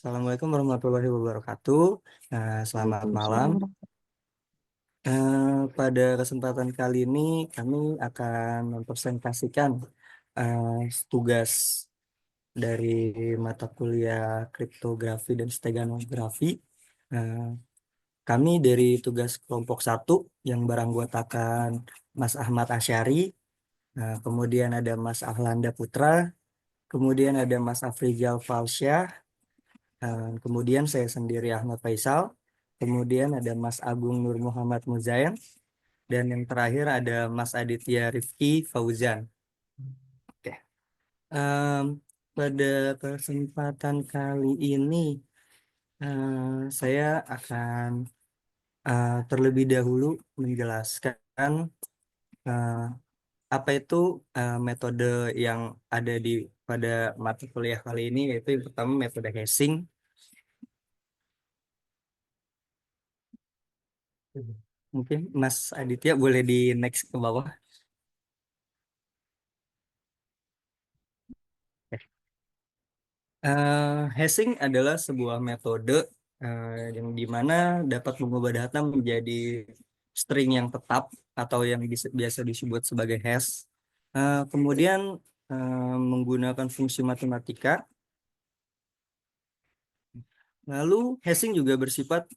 Assalamualaikum warahmatullahi wabarakatuh. Selamat Waalaikumsalam malam. warahmatullahi Pada kesempatan kali ini kami akan mempresentasikan tugas dari mata kuliah kriptografi dan steganografi. Eh, Kami dari tugas kelompok satu yang beranggotakan Mas Ahmad Asyari, kemudian ada Mas Ahlanda Putra, kemudian ada Mas Afrizal Falsyah. Kemudian saya sendiri Ahmad Faisal, kemudian ada Mas Agung Nur Muhammad Muzayan, dan yang terakhir ada Mas Aditya Rifki Fauzan. Oke. Em, Pada kesempatan kali ini saya akan terlebih dahulu menjelaskan eh, apa itu metode yang ada di pada mata kuliah kali ini, yaitu yang pertama metode hashing. Mungkin Mas Aditya boleh di next ke bawah. Hashing adalah sebuah metode yang dimana dapat mengubah data menjadi string yang tetap atau yang biasa disebut sebagai hash. Kemudian menggunakan fungsi matematika. Lalu hashing juga bersifat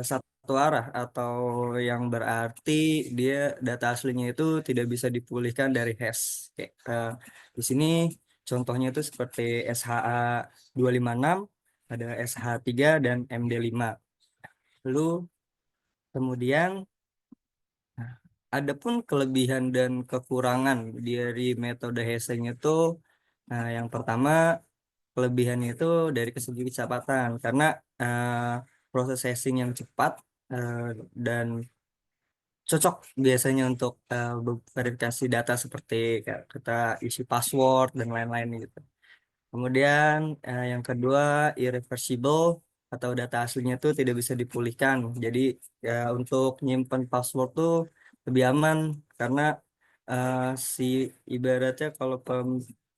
satu arah atau yang berarti dia data aslinya itu tidak bisa dipulihkan dari hash. Oke, di sini contohnya itu seperti SHA-256, ada SH3 dan MD5. Lalu kemudian nah, adapun kelebihan dan kekurangan dari metode hashing itu, yang pertama kelebihannya itu dari segi kecepatan karena eh, proses hashing yang cepat eh, dan cocok biasanya untuk verifikasi data seperti kayak kita isi password dan lain-lain gitu. Kemudian yang kedua irreversible atau data aslinya itu tidak bisa dipulihkan. Jadi ya untuk nyimpen password tuh lebih aman karena eh, si ibaratnya kalau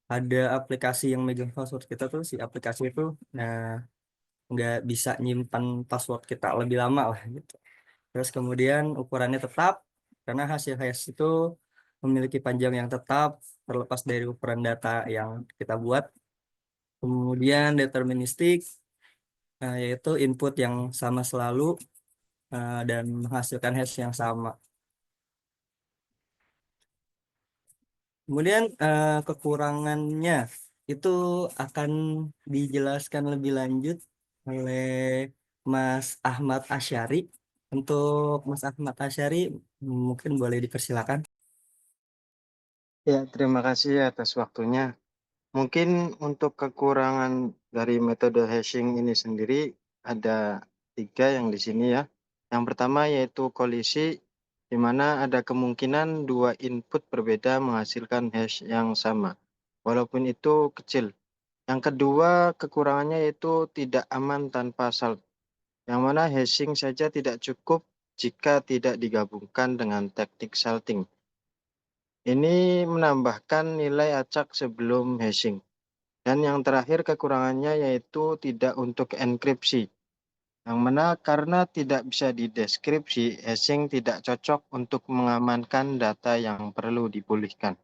ada aplikasi yang megang password kita tuh si aplikasi itu nah nggak bisa nyimpan password kita lebih lama lah gitu. Terus kemudian ukurannya tetap karena hasil hash itu memiliki panjang yang tetap terlepas dari ukuran data yang kita buat. Kemudian deterministik, yaitu input yang sama selalu dan menghasilkan hash yang sama. Kemudian kekurangannya itu akan dijelaskan lebih lanjut oleh Mas Ahmad Asyari. Untuk Mas Ahmad Asyari mungkin boleh dipersilakan. Ya, terima kasih atas waktunya. Mungkin untuk kekurangan dari metode hashing ini sendiri ada tiga yang di sini ya. Yang pertama yaitu kolisi, di mana ada kemungkinan dua input berbeda menghasilkan hash yang sama, walaupun itu kecil. Yang kedua, kekurangannya yaitu tidak aman tanpa salt, yang mana hashing saja tidak cukup jika tidak digabungkan dengan teknik salting. Ini menambahkan nilai acak sebelum hashing. Dan yang terakhir kekurangannya yaitu tidak untuk enkripsi. Yang mana karena tidak bisa dideskripsi, hashing tidak cocok untuk mengamankan data yang perlu dipulihkan.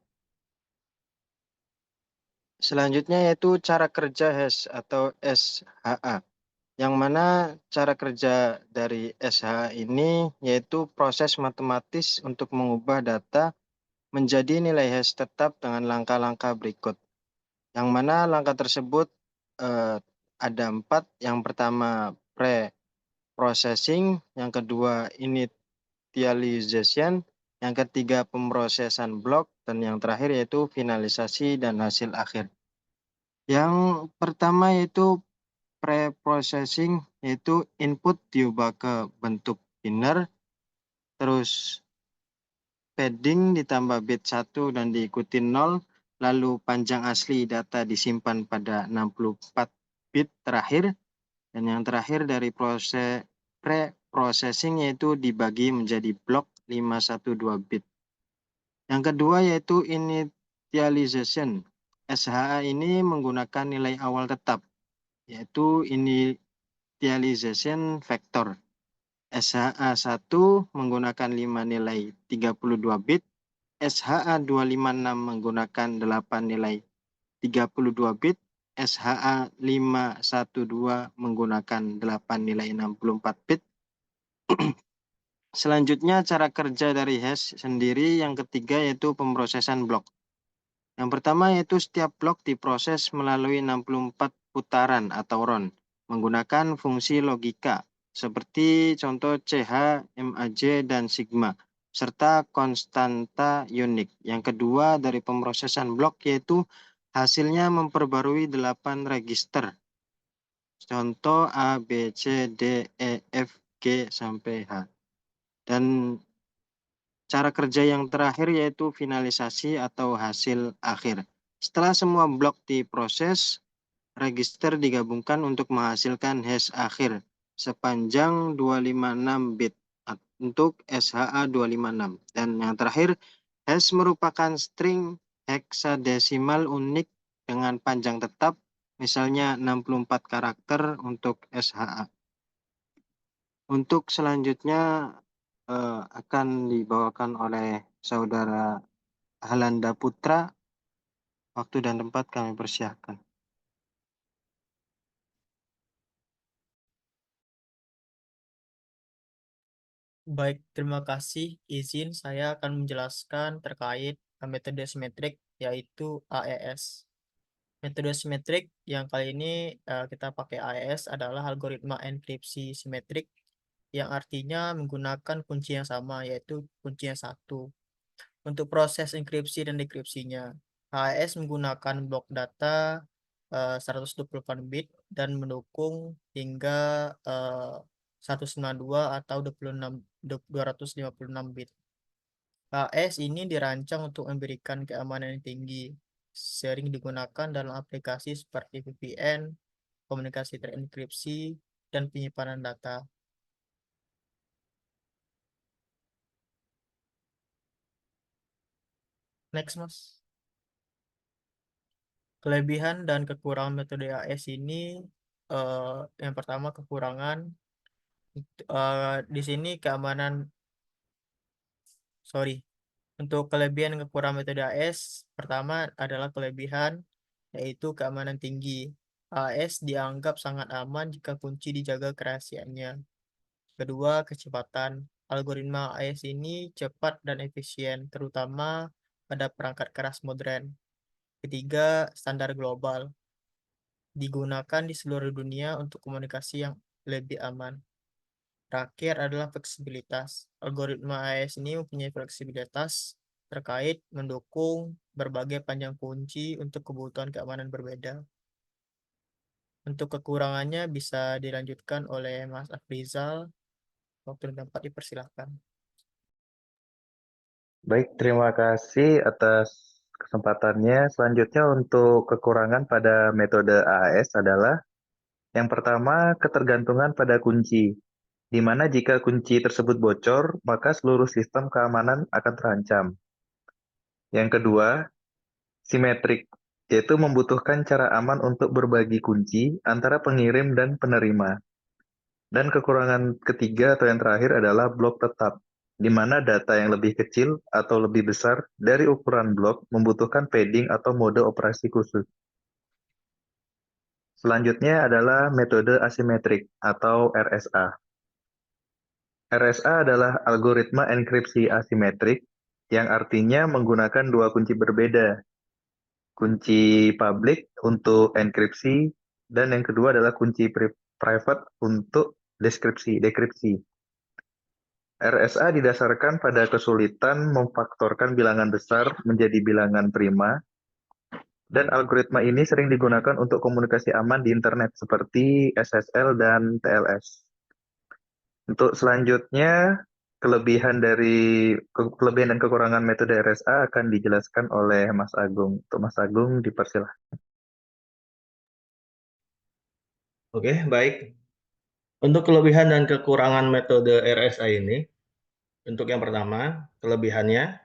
Selanjutnya yaitu cara kerja hash atau SHA. Yang mana cara kerja dari SHA ini yaitu proses matematis untuk mengubah data menjadi nilai hash tetap dengan langkah-langkah berikut. Yang mana langkah tersebut eh, ada empat. Yang pertama pre-processing, yang kedua initialization, yang ketiga pemrosesan blok, dan yang terakhir yaitu finalisasi dan hasil akhir. Yang pertama yaitu pre-processing, yaitu input diubah ke bentuk biner, terus padding ditambah bit 1 dan diikuti 0, lalu panjang asli data disimpan pada 64 bit terakhir, dan yang terakhir dari proses pre-processing yaitu dibagi menjadi blok 512 bit. Yang kedua yaitu initialization. SHA ini menggunakan nilai awal tetap, yaitu initialization vector. SHA-1 menggunakan 5 nilai 32 bit, SHA-256 menggunakan 8 nilai 32 bit, SHA-512 menggunakan 8 nilai 64 bit. Selanjutnya cara kerja dari hash sendiri yang ketiga yaitu pemrosesan blok. Yang pertama yaitu setiap blok diproses melalui 64 putaran atau round menggunakan fungsi logika seperti contoh CH, MAJ, dan sigma serta konstanta unik. Yang kedua dari pemrosesan blok yaitu hasilnya memperbarui 8 register. Contoh A, B, C, D, E, F, G, sampai H. Dan cara kerja yang terakhir yaitu finalisasi atau hasil akhir. Setelah semua blok diproses, register digabungkan untuk menghasilkan hash akhir sepanjang 256 bit untuk SHA-256. Dan yang terakhir, hash merupakan string heksadesimal unik dengan panjang tetap, misalnya 64 karakter untuk SHA. Untuk selanjutnya akan dibawakan oleh saudara Halanda Putra. Waktu dan tempat kami persiapkan. Baik, terima kasih. Izin saya akan menjelaskan terkait metode simetrik yaitu AES. Metode simetrik yang kali ini kita pakai AES adalah algoritma enkripsi simetrik yang artinya menggunakan kunci yang sama yaitu kunci yang satu. Untuk proses enkripsi dan dekripsinya, AES menggunakan blok data 128 bit dan mendukung hingga 192 atau 26 256 bit. AES ini dirancang untuk memberikan keamanan yang tinggi, sering digunakan dalam aplikasi seperti VPN, komunikasi terenkripsi, dan penyimpanan data. Next, Mas. Kelebihan dan kekurangan metode AES ini, eh, yang pertama kekurangan, di sini keamanan, sorry, untuk kelebihan dan kekurangan metode AES, pertama adalah kelebihan, yaitu keamanan tinggi. AES dianggap sangat aman jika kunci dijaga kerahasiaannya. Kedua, kecepatan. Algoritma AES ini cepat dan efisien, terutama pada perangkat keras modern. Ketiga, standar global. Digunakan di seluruh dunia untuk komunikasi yang lebih aman. Terakhir adalah fleksibilitas. Algoritma AES ini mempunyai fleksibilitas terkait mendukung berbagai panjang kunci untuk kebutuhan keamanan berbeda. Untuk kekurangannya bisa dilanjutkan oleh Mas Afrizal. Waktu dan tempat dipersilahkan. Baik, terima kasih atas kesempatannya. Selanjutnya untuk kekurangan pada metode AAS adalah yang pertama, ketergantungan pada kunci, di mana jika kunci tersebut bocor, maka seluruh sistem keamanan akan terancam. Yang kedua, simetrik, yaitu membutuhkan cara aman untuk berbagi kunci antara pengirim dan penerima. Dan kekurangan ketiga atau yang terakhir adalah blok tetap, di mana data yang lebih kecil atau lebih besar dari ukuran blok membutuhkan padding atau mode operasi khusus. Selanjutnya adalah metode asimetrik atau RSA. RSA adalah algoritma enkripsi asimetrik yang artinya menggunakan dua kunci berbeda. Kunci public untuk enkripsi dan yang kedua adalah kunci private untuk dekripsi. RSA didasarkan pada kesulitan memfaktorkan bilangan besar menjadi bilangan prima, dan algoritma ini sering digunakan untuk komunikasi aman di internet seperti SSL dan TLS. Untuk selanjutnya, kelebihan dan kekurangan metode RSA akan dijelaskan oleh Mas Agung. Untuk Mas Agung, dipersilahkan. Oke, baik. Untuk kelebihan dan kekurangan metode RSA ini, untuk yang pertama, kelebihannya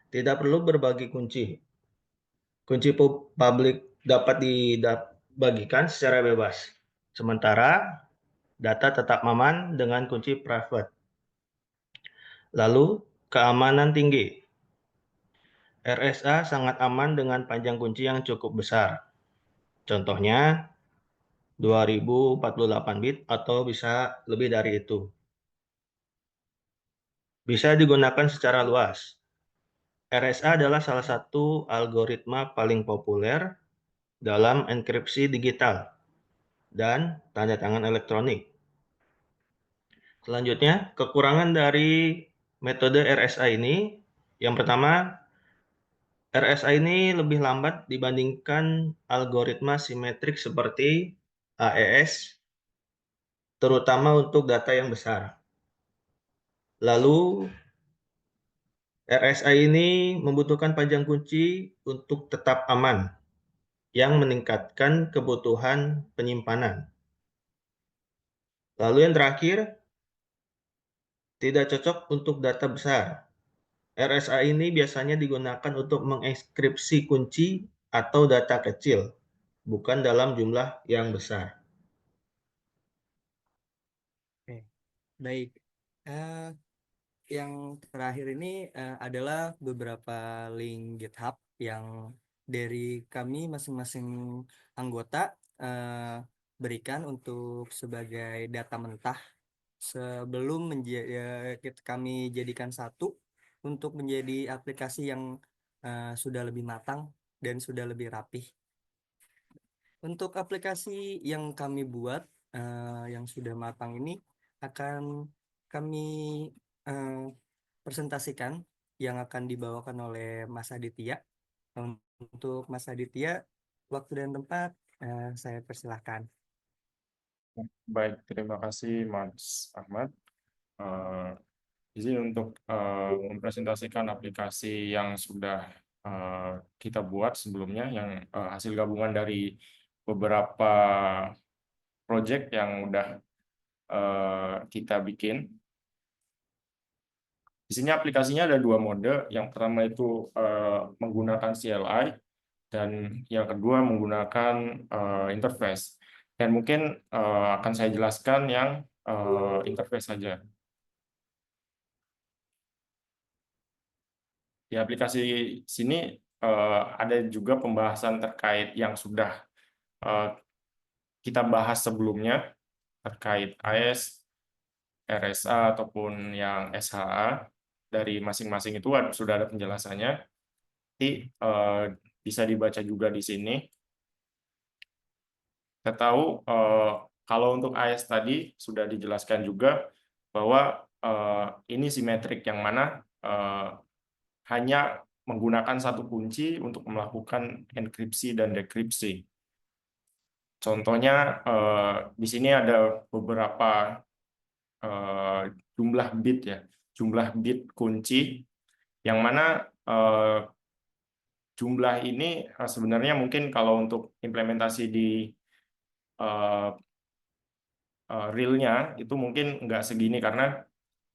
tidak perlu berbagi kunci. Kunci publik dapat bagikan secara bebas. Sementara data tetap aman dengan kunci private. Lalu, keamanan tinggi. RSA sangat aman dengan panjang kunci yang cukup besar. Contohnya 2048 bit atau bisa lebih dari itu. Bisa digunakan secara luas. RSA adalah salah satu algoritma paling populer dalam enkripsi digital dan tanda tangan elektronik. Selanjutnya, kekurangan dari metode RSA ini, yang pertama, RSA ini lebih lambat dibandingkan algoritma simetrik seperti AES, terutama untuk data yang besar. Lalu, RSA ini membutuhkan panjang kunci untuk tetap aman, yang meningkatkan kebutuhan penyimpanan. Lalu yang terakhir, tidak cocok untuk data besar. RSA ini biasanya digunakan untuk mengenkripsi kunci atau data kecil, bukan dalam jumlah yang besar. Oke, baik. Eh, yang terakhir ini adalah beberapa link GitHub yang dari kami masing-masing anggota eh, berikan untuk sebagai data mentah sebelum kami jadikan satu untuk menjadi aplikasi yang sudah lebih matang dan sudah lebih rapih. Untuk aplikasi yang kami buat yang sudah matang ini akan kami eh, presentasikan yang akan dibawakan oleh Mas Aditya. Untuk Mas Aditya, waktu dan tempat saya persilahkan. Baik, terima kasih Mas Ahmad. Eh, Izin untuk mempresentasikan aplikasi yang sudah kita buat sebelumnya, yang hasil gabungan dari beberapa project yang udah kita bikin. Di sini aplikasinya ada dua mode. Yang pertama itu menggunakan CLI, dan yang kedua menggunakan interface. Dan mungkin akan saya jelaskan yang interface saja. Di aplikasi sini ada juga pembahasan terkait yang sudah kita bahas sebelumnya, terkait AES, RSA, ataupun yang SHA. Dari masing-masing itu sudah ada penjelasannya. Nanti bisa dibaca juga di sini. Kita tahu kalau untuk AES tadi sudah dijelaskan juga bahwa ini simetrik, yang mana hanya menggunakan satu kunci untuk melakukan enkripsi dan dekripsi. Contohnya di sini ada beberapa jumlah bit, ya, jumlah bit kunci, yang mana jumlah ini sebenarnya mungkin kalau untuk implementasi di realnya itu mungkin nggak segini, karena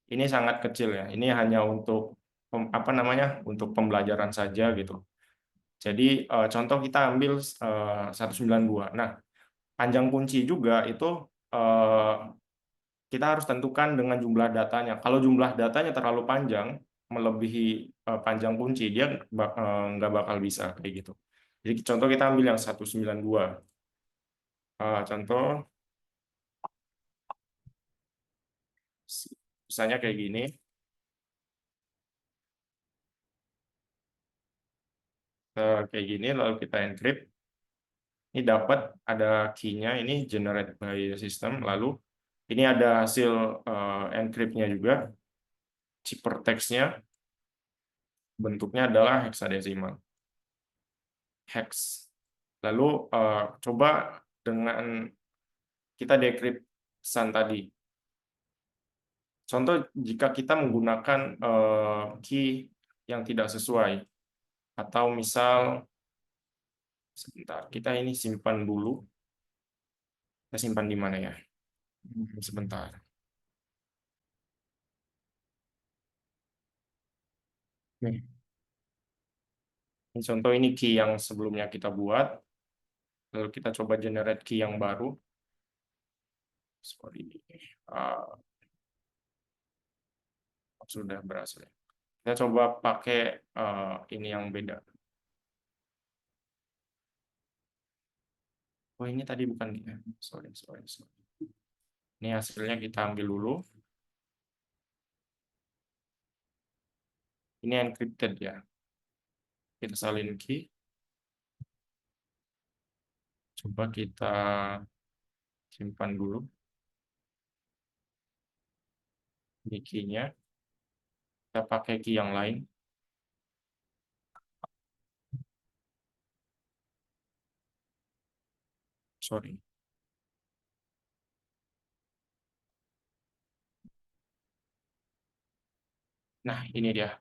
ini sangat kecil, ya. Ini hanya untuk untuk pembelajaran saja gitu. Jadi contoh kita ambil 192. Nah, panjang kunci juga itu kita harus tentukan dengan jumlah datanya. Kalau jumlah datanya terlalu panjang, melebihi panjang kunci, dia nggak bakal bisa kayak gitu. Jadi contoh kita ambil yang 192. Contoh misalnya kayak gini. Kayak gini, lalu kita encrypt. Ini dapat ada key-nya, ini generate by system. Lalu ini ada hasil encrypt-nya juga. Ciphertext-nya bentuknya adalah heksadesimal. Hex. Lalu coba dengan kita decrypt pesan tadi. Contoh jika kita menggunakan key yang tidak sesuai, atau misal sebentar, kita ini simpan dulu. Kita simpan di mana, ya? Sebentar. Nih. Ini contoh, ini key yang sebelumnya kita buat. Lalu kita coba generate key yang baru. Sorry, sudah berhasil. Kita coba pakai ini yang beda. Oh, ini tadi bukan kita. Sorry. Ini hasilnya kita ambil dulu. Ini encrypted ya. Kita salin key. Coba kita simpan dulu. Ini key-nya. Kita pakai key yang lain. Sorry. Nah, ini dia.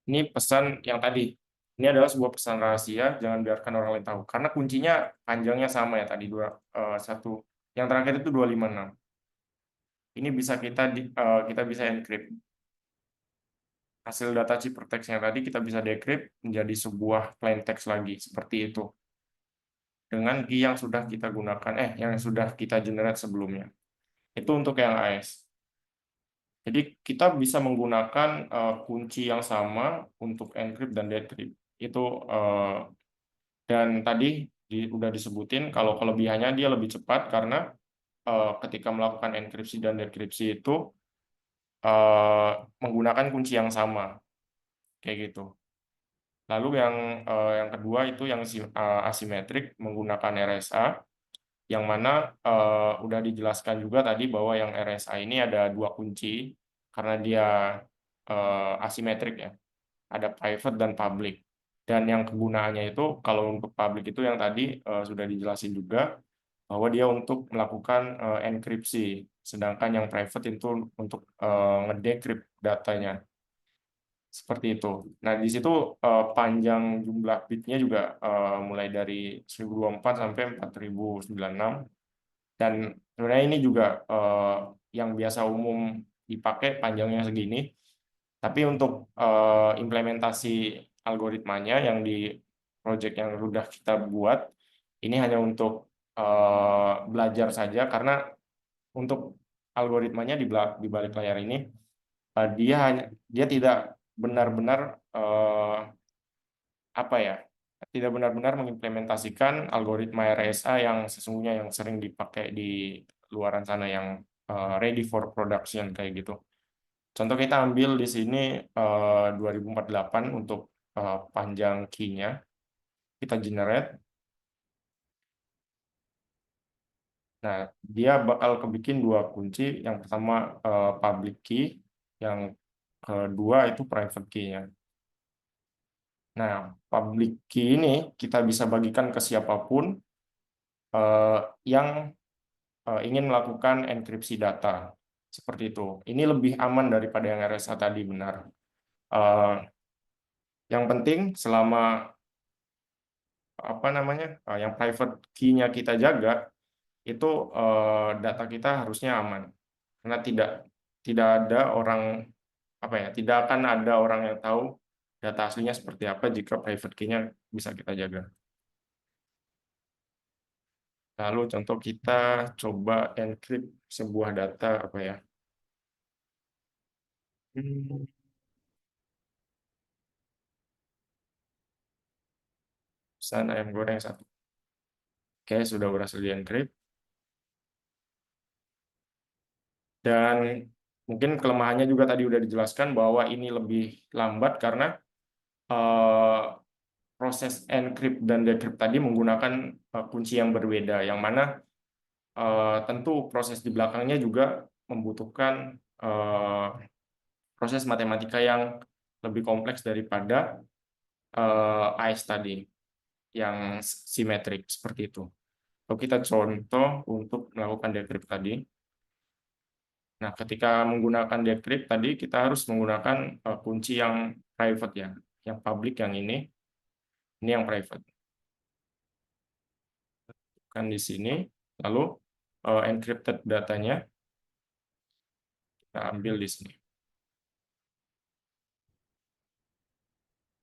Ini pesan yang tadi. Ini adalah sebuah pesan rahasia, jangan biarkan orang lain tahu. Karena kuncinya panjangnya sama ya tadi, satu. Yang terakhir itu 256. Ini bisa kita bisa encrypt. Hasil data ciphertext-nya tadi kita bisa decrypt menjadi sebuah plain text lagi, seperti itu. Dengan key yang sudah kita gunakan, yang sudah kita generate sebelumnya. Itu untuk yang AES. Jadi kita bisa menggunakan kunci yang sama untuk encrypt dan decrypt. Itu dan tadi udah disebutin kalau kelebihannya dia lebih cepat karena ketika melakukan enkripsi dan dekripsi itu menggunakan kunci yang sama, kayak gitu. Lalu yang kedua itu yang asimetrik menggunakan RSA, yang mana udah dijelaskan juga tadi bahwa yang RSA ini ada dua kunci karena dia asimetrik ya, ada private dan public. Dan yang kegunaannya itu kalau untuk public itu yang tadi sudah dijelasin juga bahwa dia untuk melakukan enkripsi, sedangkan yang private itu untuk ngedecrypt datanya. Seperti itu. Nah, di situ panjang jumlah bitnya juga mulai dari 1024 sampai 4096. Dan sebenarnya ini juga yang biasa umum dipakai panjangnya segini. Tapi untuk implementasi algoritmanya yang di project yang sudah kita buat, ini hanya untuk belajar saja karena untuk algoritmanya di balik layar ini dia tidak benar-benar tidak benar-benar mengimplementasikan algoritma RSA yang sesungguhnya yang sering dipakai di luaran sana yang ready for production kayak gitu. Contoh kita ambil di sini 2048 untuk panjang key-nya. Kita generate. Nah, dia bakal kebikin dua kunci. Yang pertama public key, yang kedua itu private key-nya. Nah, public key ini kita bisa bagikan ke siapapun yang ingin melakukan enkripsi data. Seperti itu. Ini lebih aman daripada yang RSA tadi, benar. Yang penting selama yang private key-nya kita jaga, itu data kita harusnya aman. Karena tidak ada orang tidak akan ada orang yang tahu data aslinya seperti apa jika private key-nya bisa kita jaga. Lalu contoh kita coba encrypt sebuah data pesan ayam goreng 1. Oke, sudah berhasil di encrypt. Dan mungkin kelemahannya juga tadi udah dijelaskan bahwa ini lebih lambat karena proses encrypt dan decrypt tadi menggunakan kunci yang berbeda, yang mana tentu proses di belakangnya juga membutuhkan proses matematika yang lebih kompleks daripada AES tadi, yang simetrik seperti itu. Kalau kita contoh untuk melakukan decrypt tadi. Nah, ketika menggunakan decrypt tadi, kita harus menggunakan kunci yang private ya. Yang public yang ini yang private. Kan di sini, lalu encrypted datanya kita ambil di sini.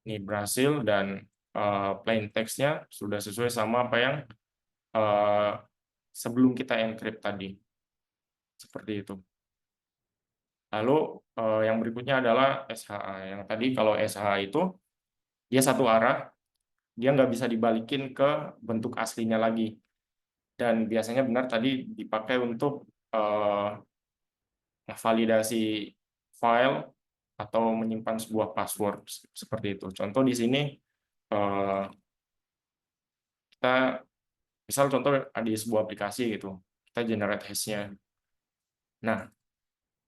Ini berhasil dan plain text-nya sudah sesuai sama apa yang sebelum kita encrypt tadi. Seperti itu. Lalu yang berikutnya adalah SHA. Yang tadi kalau SHA itu dia satu arah, dia nggak bisa dibalikin ke bentuk aslinya lagi. Dan biasanya benar tadi dipakai untuk validasi file atau menyimpan sebuah password seperti itu. Contoh di sini kita misal contoh ada sebuah aplikasi gitu, kita generate hash-nya. Nah,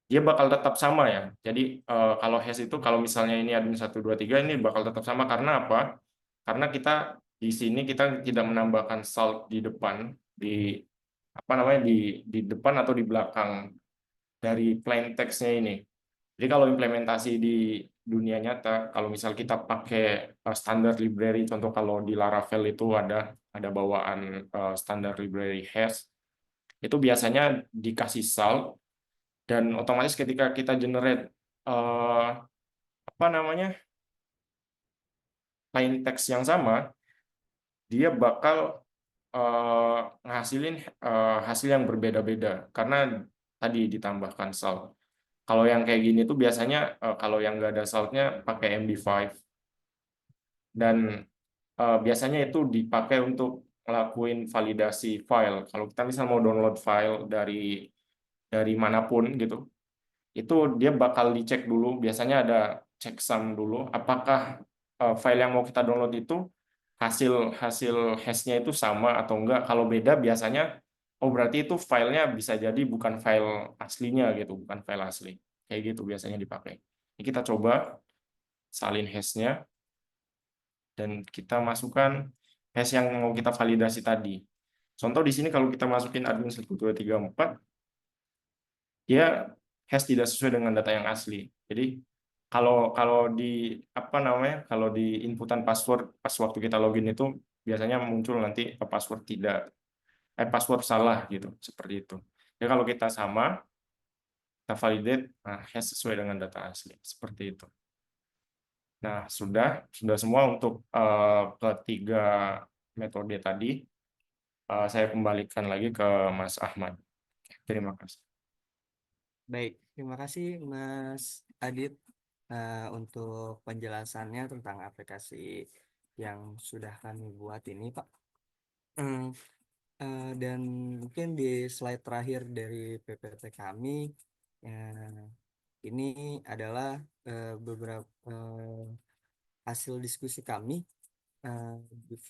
dia bakal tetap sama ya. Jadi kalau hash itu kalau misalnya ini admin 123 ini bakal tetap sama karena apa? Karena kita di sini kita tidak menambahkan salt di depan di apa namanya di depan atau di belakang dari plain text-nya ini. Jadi kalau implementasi di dunia nyata, kalau misal kita pakai standar library, contoh kalau di Laravel itu ada bawaan standar library hash, itu biasanya dikasih salt dan otomatis ketika kita generate apa namanya plain text yang sama, dia bakal ngasilin hasil yang berbeda-beda karena tadi ditambahkan salt. Kalau yang kayak gini tuh biasanya kalau yang nggak ada saltnya pakai MD5 dan biasanya itu dipakai untuk ngelakuin validasi file. Kalau kita misal mau download file dari manapun gitu, itu dia bakal dicek dulu. Biasanya ada checksum dulu, apakah file yang mau kita download itu hasil hash-nya itu sama atau enggak. Kalau beda biasanya, oh berarti itu filenya bisa jadi bukan file aslinya gitu, bukan file asli. Kayak gitu biasanya dipakai. Ini kita coba salin hash-nya dan kita masukkan hash yang mau kita validasi tadi. Contoh di sini kalau kita masukin admin 1234, dia hash tidak sesuai dengan data yang asli. Jadi kalau di apa namanya kalau di inputan password pas waktu kita login itu biasanya muncul nanti password salah gitu seperti itu. Jadi kalau kita sama kita validate, nah hash sesuai dengan data asli seperti itu. Nah sudah semua untuk ketiga metode tadi. Saya kembalikan lagi ke Mas Ahmad. Terima kasih. Baik, terima kasih Mas Adit untuk penjelasannya tentang aplikasi yang sudah kami buat ini, Pak. Dan mungkin di slide terakhir dari PPT kami, ini adalah beberapa hasil diskusi kami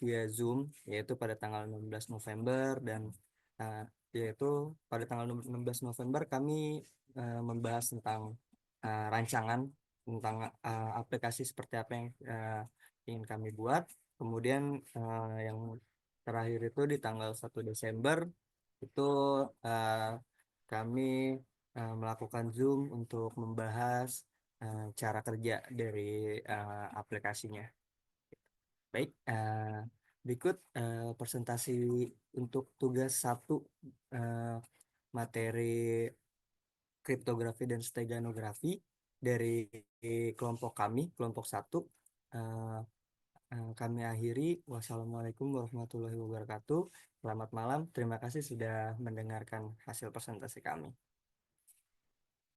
via Zoom, yaitu pada tanggal 16 November dan yaitu pada tanggal 16 November kami membahas tentang rancangan tentang aplikasi seperti apa yang ingin kami buat. Kemudian yang terakhir itu di tanggal 1 Desember itu kami melakukan Zoom untuk membahas cara kerja dari aplikasinya. Baik, berikut presentasi untuk tugas 1 materi kriptografi dan steganografi dari kelompok kami, kelompok 1. Kami akhiri. Wassalamualaikum warahmatullahi wabarakatuh. Selamat malam. Terima kasih sudah mendengarkan hasil presentasi kami.